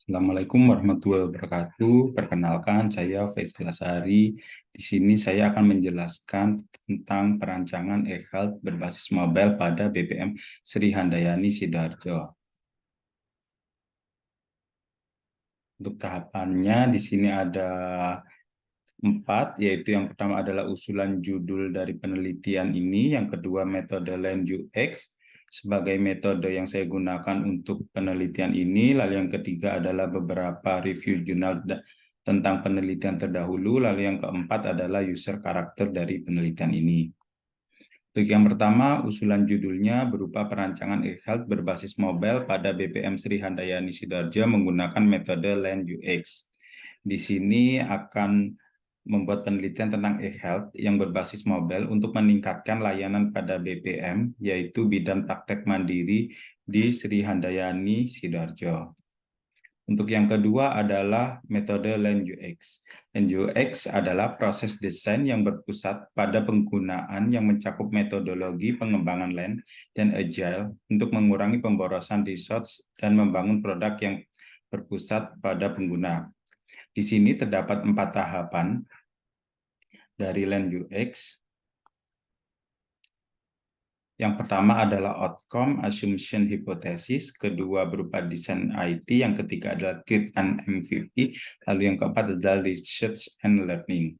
Assalamualaikum warahmatullahi wabarakatuh. Perkenalkan, saya Faisal Asari. Di sini saya akan menjelaskan tentang perancangan e-health berbasis mobile pada BPM Sri Handayani Sidoarjo. Untuk tahapannya, di sini ada 4, yaitu yang pertama adalah usulan judul dari penelitian ini, yang kedua metode Land UX sebagai metode yang saya gunakan untuk penelitian ini, lalu yang ketiga adalah beberapa review jurnal tentang penelitian terdahulu, lalu yang keempat adalah user karakter dari penelitian ini. Untuk yang pertama, usulan judulnya berupa perancangan e-health berbasis mobile pada BPM Sri Handayani Sidoarjo menggunakan metode Land UX. Di sini akan membuat penelitian tentang e-health yang berbasis mobile untuk meningkatkan layanan pada BPM, yaitu Bidan Praktek Mandiri di Sri Handayani Sidoarjo. Untuk yang kedua adalah metode Land UX. Land UX adalah proses desain yang berpusat pada penggunaan yang mencakup metodologi pengembangan land dan agile untuk mengurangi pemborosan resource dan membangun produk yang berpusat pada pengguna. Di sini terdapat 4 tahapan dari Land UX. Yang pertama adalah outcome, assumption, hypothesis. Kedua berupa desain IT. Yang ketiga adalah create an MVP. Lalu yang keempat adalah research and learning.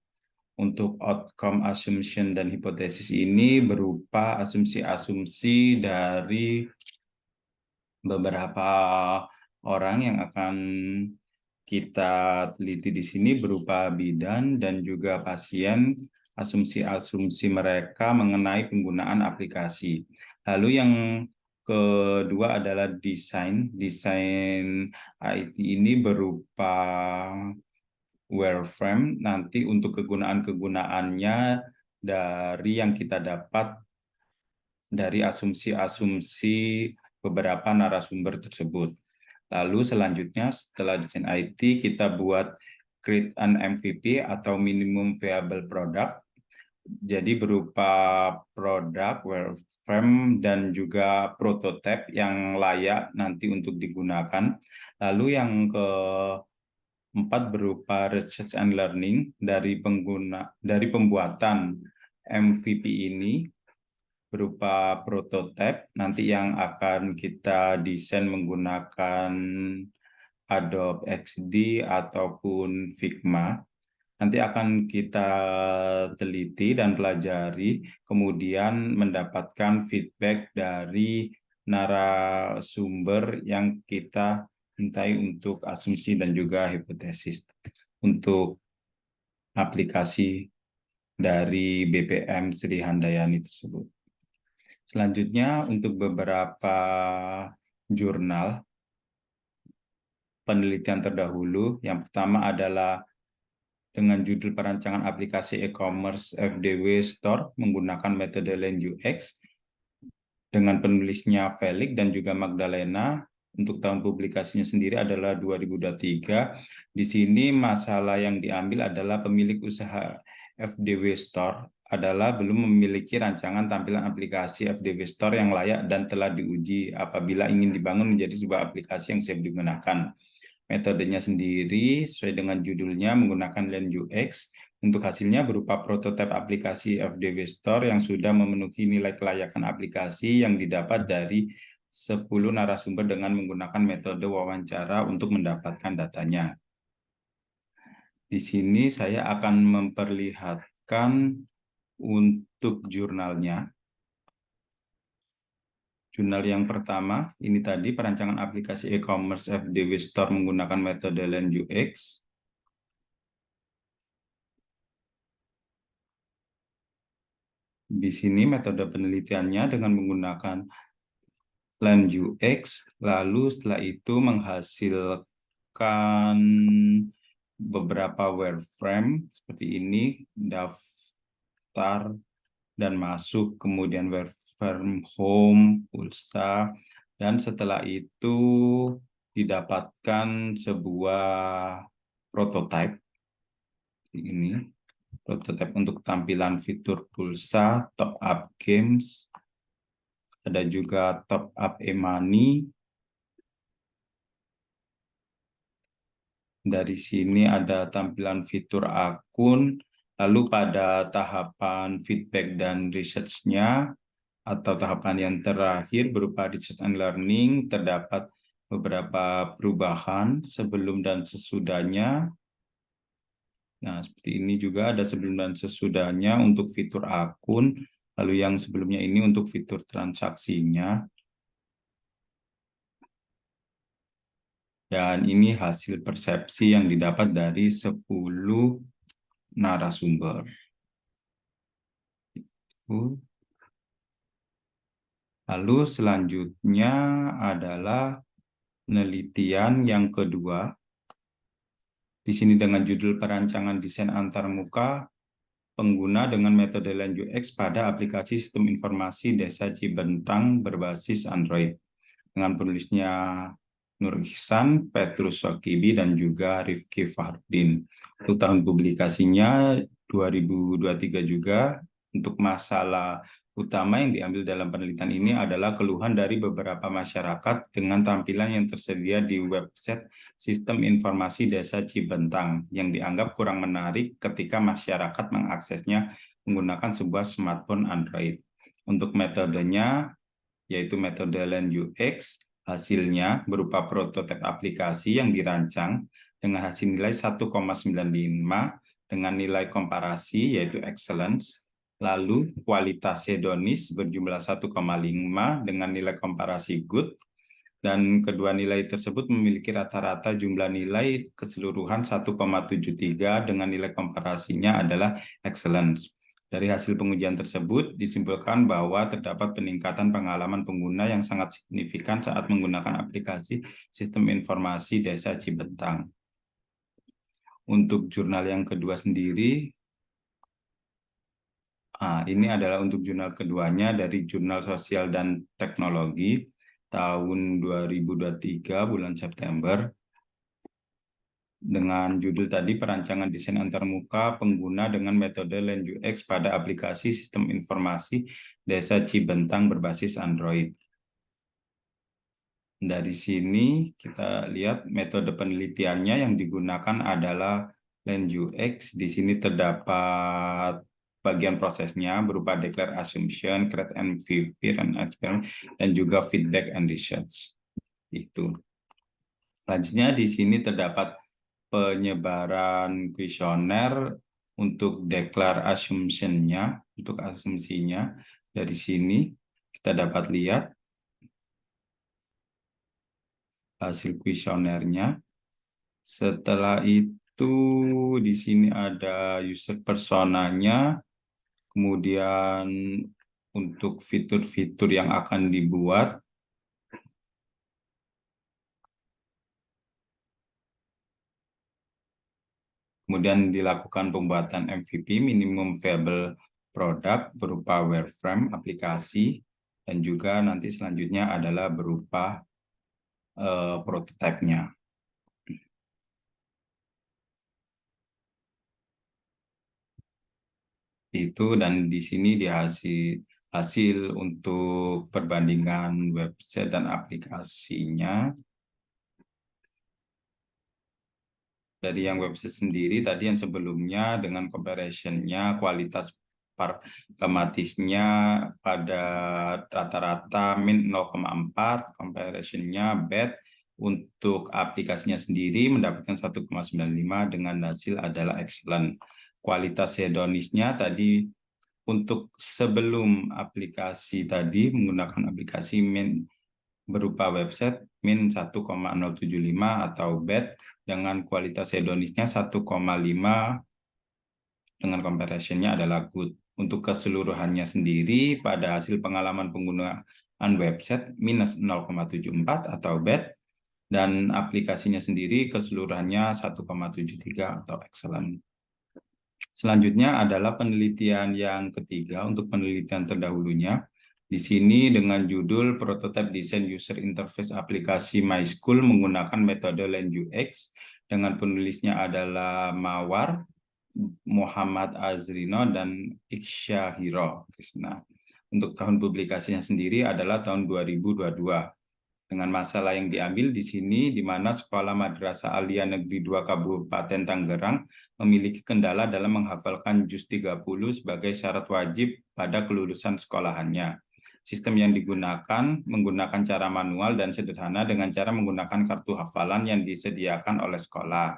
Untuk outcome, assumption, dan hipotesis ini berupa asumsi-asumsi dari beberapa orang yang akan kita teliti di sini berupa bidan dan juga pasien, asumsi-asumsi mereka mengenai penggunaan aplikasi. Lalu yang kedua adalah desain. Desain IT ini berupa wireframe, nanti untuk kegunaan-kegunaannya dari yang kita dapat dari asumsi-asumsi beberapa narasumber tersebut. Lalu selanjutnya setelah desain IT, kita buat create an MVP atau minimum viable product. Jadi berupa produk, wireframe, dan juga prototipe yang layak nanti untuk digunakan. Lalu yang keempat berupa research and learning dari pembuatan MVP ini berupa prototipe nanti yang akan kita desain menggunakan Adobe XD ataupun Figma. Nanti akan kita teliti dan pelajari, kemudian mendapatkan feedback dari narasumber yang kita mintai untuk asumsi dan juga hipotesis untuk aplikasi dari BPM Sri Handayani tersebut. Selanjutnya untuk beberapa jurnal penelitian terdahulu, yang pertama adalah dengan judul perancangan aplikasi e-commerce FDW Store menggunakan metode Land UX dengan penulisnya Felix dan juga Magdalena. Untuk tahun publikasinya sendiri adalah 2023. Di sini masalah yang diambil adalah pemilik usaha FDW Store adalah belum memiliki rancangan tampilan aplikasi FDW Store yang layak dan telah diuji apabila ingin dibangun menjadi sebuah aplikasi yang siap digunakan. Metodenya sendiri sesuai dengan judulnya menggunakan Land UX. Untuk hasilnya berupa prototipe aplikasi FDW Store yang sudah memenuhi nilai kelayakan aplikasi yang didapat dari 10 narasumber dengan menggunakan metode wawancara untuk mendapatkan datanya. Di sini saya akan memperlihatkan untuk jurnalnya. Jurnal yang pertama, ini tadi perancangan aplikasi e-commerce FDW Store menggunakan metode Land UX. Di sini metode penelitiannya dengan menggunakan Land UX, lalu setelah itu menghasilkan beberapa wireframe seperti ini, daftar dan masuk, kemudian wireframe home, pulsa, dan setelah itu didapatkan sebuah prototipe seperti ini. Prototipe untuk tampilan fitur pulsa, top up games, ada juga top up e-money, Dari sini ada tampilan fitur akun, lalu pada tahapan feedback dan research-nya, atau tahapan yang terakhir berupa research and learning, terdapat beberapa perubahan sebelum dan sesudahnya. Nah, seperti ini juga ada sebelum dan sesudahnya untuk fitur akun, lalu yang sebelumnya ini untuk fitur transaksinya. Dan ini hasil persepsi yang didapat dari 10 narasumber. Lalu selanjutnya adalah penelitian yang kedua. Di sini dengan judul perancangan desain antarmuka pengguna dengan metode Land UX pada aplikasi sistem informasi Desa Cibentang berbasis Android. Dengan penulisnya Nur Ihsan, Petrus Sokibi, dan juga Rifki Fardin. Untuk tahun publikasinya 2023 juga. Untuk masalah utama yang diambil dalam penelitian ini adalah keluhan dari beberapa masyarakat dengan tampilan yang tersedia di website Sistem Informasi Desa Cibentang yang dianggap kurang menarik ketika masyarakat mengaksesnya menggunakan sebuah smartphone Android. Untuk metodenya, yaitu metode Land UX, hasilnya berupa prototipe aplikasi yang dirancang dengan hasil nilai 1,95 dengan nilai komparasi yaitu excellence, lalu kualitas hedonis berjumlah 1,5 dengan nilai komparasi good, dan kedua nilai tersebut memiliki rata-rata jumlah nilai keseluruhan 1,73 dengan nilai komparasinya adalah excellence. Dari hasil pengujian tersebut disimpulkan bahwa terdapat peningkatan pengalaman pengguna yang sangat signifikan saat menggunakan aplikasi Sistem Informasi Desa Cibentang. Untuk jurnal yang kedua sendiri, ini adalah untuk jurnal keduanya dari Jurnal Sosial dan Teknologi tahun 2023 bulan September dengan judul tadi perancangan desain antarmuka pengguna dengan metode Land UX pada aplikasi Sistem Informasi Desa Cibentang berbasis Android. Dari sini kita lihat metode penelitiannya yang digunakan adalah Land UX. Di sini terdapat bagian prosesnya berupa declare assumption, create and prepare and experiment, dan juga feedback and research. Itu. Selanjutnya di sini terdapat penyebaran kuesioner untuk declare assumption-nya, untuk asumsinya. Dari sini kita dapat lihat hasil kuesionernya. Setelah itu di sini ada user personanya, kemudian untuk fitur-fitur yang akan dibuat, kemudian dilakukan pembuatan MVP, minimum viable product, berupa wireframe aplikasi, dan juga nanti selanjutnya adalah berupa prototipe-nya. Itu, dan di sini hasil untuk perbandingan website dan aplikasinya. Dari yang website sendiri tadi yang sebelumnya dengan comparison-nya, kualitas pragmatisnya pada rata-rata min 0,4, comparison-nya bad. Untuk aplikasinya sendiri mendapatkan 1,95 dengan hasil adalah excellent. Kualitas hedonisnya tadi untuk sebelum aplikasi tadi menggunakan aplikasi min berupa website min 1,075 atau bad dengan kualitas hedonisnya 1,5 dengan comparison-nya adalah good. Untuk keseluruhannya sendiri pada hasil pengalaman penggunaan website minus 0,74 atau bad, dan aplikasinya sendiri keseluruhannya 1,73 atau excellent. Selanjutnya adalah penelitian yang ketiga untuk penelitian terdahulunya. Di sini dengan judul Prototype Design User Interface Aplikasi MySchool menggunakan metode Land UX, dengan penulisnya adalah Mawar, Muhammad Azrino, dan Iksyahiro Krishna. Untuk tahun publikasinya sendiri adalah tahun 2022. Dengan masalah yang diambil di sini, di mana Sekolah Madrasah Aliyah Negeri 2 Kabupaten Tangerang memiliki kendala dalam menghafalkan juz 30 sebagai syarat wajib pada kelulusan sekolahannya. Sistem yang digunakan menggunakan cara manual dan sederhana dengan cara menggunakan kartu hafalan yang disediakan oleh sekolah.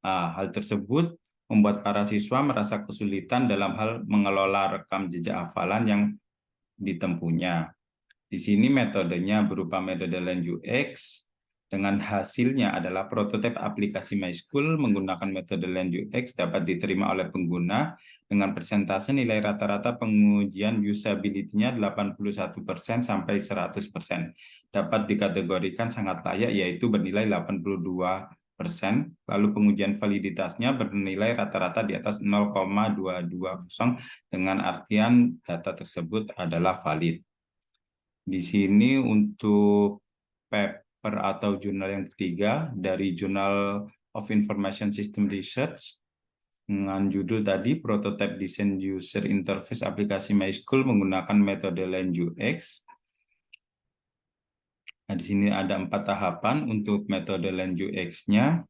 Hal tersebut membuat para siswa merasa kesulitan dalam hal mengelola rekam jejak hafalan yang ditempuhnya. Di sini metodenya berupa metode Land UX, dengan hasilnya adalah prototipe aplikasi MySchool menggunakan metode Land UX dapat diterima oleh pengguna dengan persentase nilai rata-rata pengujian usability-nya 81% sampai 100%. Dapat dikategorikan sangat layak yaitu bernilai 82%, lalu pengujian validitasnya bernilai rata-rata di atas 0,220 dengan artian data tersebut adalah valid. Di sini untuk paper atau jurnal yang ketiga dari Journal of Information System Research dengan judul tadi Prototype Design User Interface Aplikasi MySchool menggunakan metode Land UX. Nah, di sini ada 4 tahapan untuk metode Land UX-nya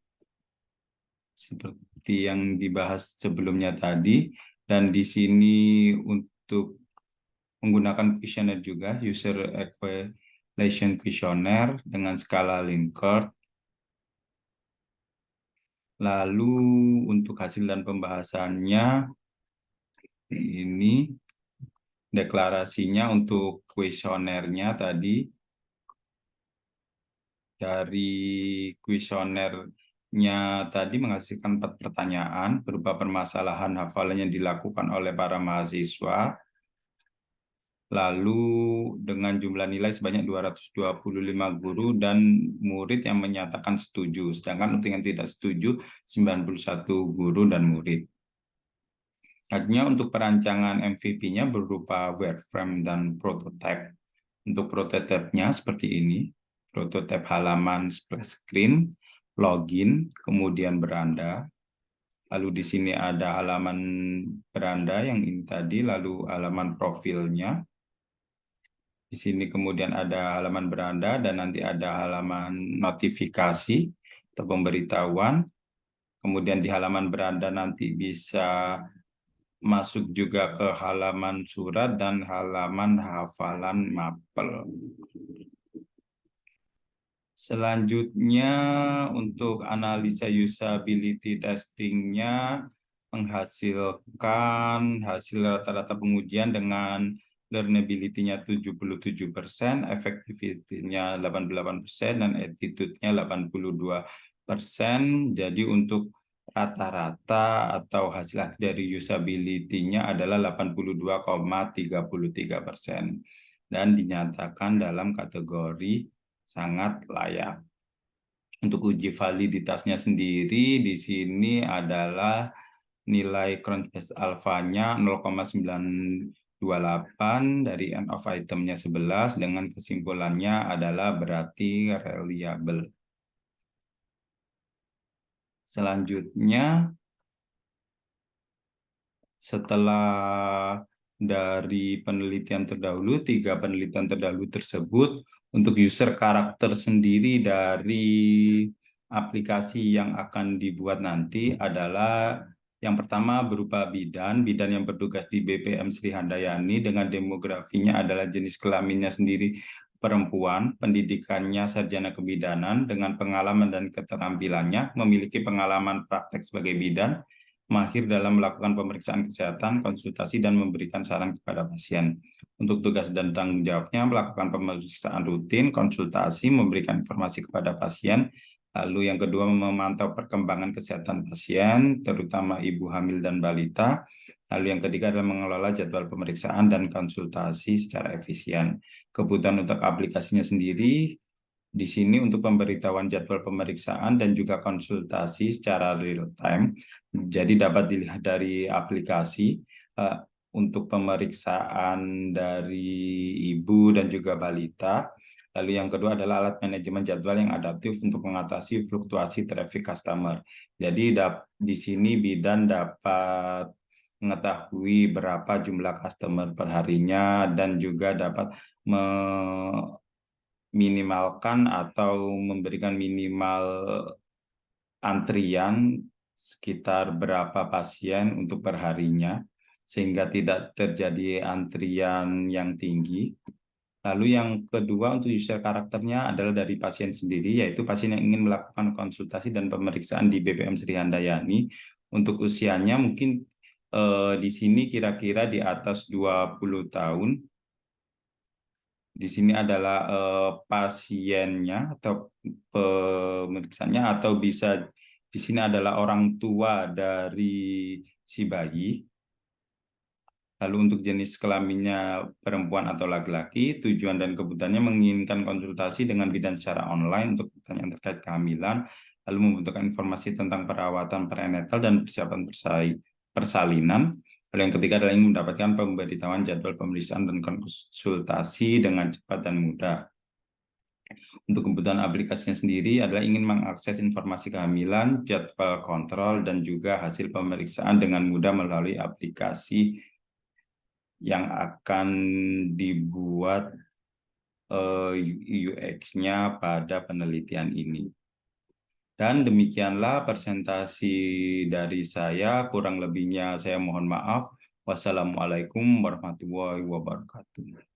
seperti yang dibahas sebelumnya tadi, dan di sini untuk menggunakan kuesioner juga, user evaluation questionnaire dengan skala Likert. Lalu untuk hasil dan pembahasannya, ini deklarasinya untuk kuesionernya tadi, dari kuesionernya tadi menghasilkan 4 pertanyaan berupa permasalahan hafalan yang dilakukan oleh para mahasiswa, lalu dengan jumlah nilai sebanyak 225 guru dan murid yang menyatakan setuju, sedangkan untuk yang tidak setuju 91 guru dan murid. Artinya untuk perancangan MVP-nya berupa wireframe dan prototype. Untuk prototipenya seperti ini, prototipe halaman splash screen, login, kemudian beranda. Lalu di sini ada halaman beranda yang ini tadi, lalu halaman profilnya. Di sini kemudian ada halaman beranda dan nanti ada halaman notifikasi atau pemberitahuan. Kemudian di halaman beranda nanti bisa masuk juga ke halaman surat dan halaman hafalan mapel. Selanjutnya untuk analisa usability testing-nya menghasilkan hasil rata-rata pengujian dengan learnability-nya 77%, effectivity-nya 88%, dan attitude-nya 82%. Jadi untuk rata-rata atau hasil dari usability-nya adalah 82,33% dan dinyatakan dalam kategori sangat layak. Untuk uji validitasnya sendiri di sini adalah nilai Cronbased alpha-nya 0,928 dari end of item-nya 11 dengan kesimpulannya adalah berarti reliable. Selanjutnya, setelah dari penelitian terdahulu, 3 penelitian terdahulu tersebut, untuk user karakter sendiri dari aplikasi yang akan dibuat nanti adalah yang pertama berupa bidan yang bertugas di BPM Sri Handayani dengan demografinya adalah jenis kelaminnya sendiri perempuan, pendidikannya sarjana kebidanan dengan pengalaman dan keterampilannya, memiliki pengalaman praktek sebagai bidan, mahir dalam melakukan pemeriksaan kesehatan, konsultasi, dan memberikan saran kepada pasien. Untuk tugas dan tanggung jawabnya, melakukan pemeriksaan rutin, konsultasi, memberikan informasi kepada pasien. Lalu yang kedua, memantau perkembangan kesehatan pasien, terutama ibu hamil dan balita. Lalu yang ketiga adalah mengelola jadwal pemeriksaan dan konsultasi secara efisien. Kebutuhan untuk aplikasinya sendiri, di sini untuk pemberitahuan jadwal pemeriksaan dan juga konsultasi secara real time. Jadi dapat dilihat dari aplikasi untuk pemeriksaan dari ibu dan juga balita. Lalu yang kedua adalah alat manajemen jadwal yang adaptif untuk mengatasi fluktuasi traffic customer. Jadi di sini bidan dapat mengetahui berapa jumlah customer perharinya dan juga dapat minimalkan atau memberikan minimal antrian sekitar berapa pasien untuk perharinya, sehingga tidak terjadi antrian yang tinggi. Lalu yang kedua untuk user karakternya adalah dari pasien sendiri, yaitu pasien yang ingin melakukan konsultasi dan pemeriksaan di BPM Sri Handayani. Untuk usianya mungkin di sini kira-kira di atas 20 tahun. Di sini adalah pasiennya atau pemeriksaannya, atau bisa di sini adalah orang tua dari si bayi. Lalu untuk jenis kelaminnya perempuan atau laki-laki, tujuan dan kebutuhannya menginginkan konsultasi dengan bidan secara online untuk pertanyaan terkait kehamilan, lalu membutuhkan informasi tentang perawatan prenatal dan persiapan persalinan. Lalu yang ketiga adalah ingin mendapatkan pemberitahuan jadwal pemeriksaan dan konsultasi dengan cepat dan mudah. Untuk kebutuhan aplikasinya sendiri adalah ingin mengakses informasi kehamilan, jadwal kontrol, dan juga hasil pemeriksaan dengan mudah melalui aplikasi yang akan dibuat UX-nya pada penelitian ini. Dan demikianlah presentasi dari saya, kurang lebihnya saya mohon maaf. Wassalamualaikum warahmatullahi wabarakatuh.